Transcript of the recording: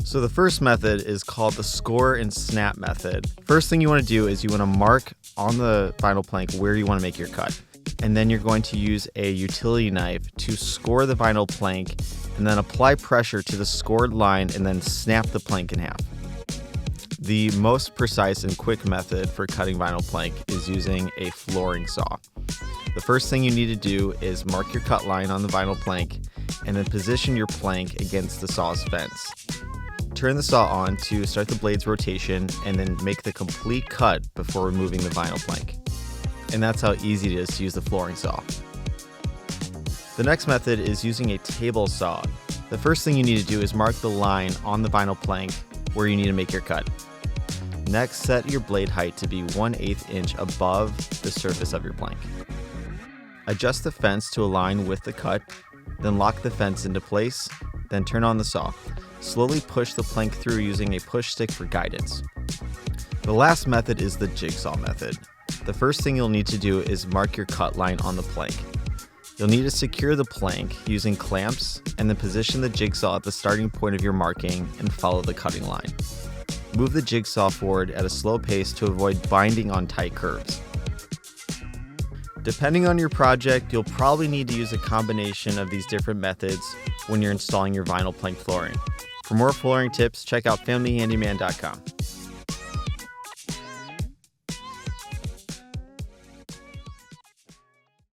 So the first method is called the score and snap method. First thing you want to do is you want to mark on the vinyl plank where you want to make your cut. And then you're going to use a utility knife to score the vinyl plank and then apply pressure to the scored line and then snap the plank in half. The most precise and quick method for cutting vinyl plank is using a flooring saw. The first thing you need to do is mark your cut line on the vinyl plank and then position your plank against the saw's fence. Turn the saw on to start the blade's rotation and then make the complete cut before removing the vinyl plank. And that's how easy it is to use the flooring saw. The next method is using a table saw. The first thing you need to do is mark the line on the vinyl plank where you need to make your cut. Next, set your blade height to be 1/8 inch above the surface of your plank. Adjust the fence to align with the cut, then lock the fence into place, then turn on the saw. Slowly push the plank through using a push stick for guidance. The last method is the jigsaw method. The first thing you'll need to do is mark your cut line on the plank. You'll need to secure the plank using clamps and then position the jigsaw at the starting point of your marking and follow the cutting line. Move the jigsaw forward at a slow pace to avoid binding on tight curves. Depending on your project, you'll probably need to use a combination of these different methods when you're installing your vinyl plank flooring. For more flooring tips, check out familyhandyman.com.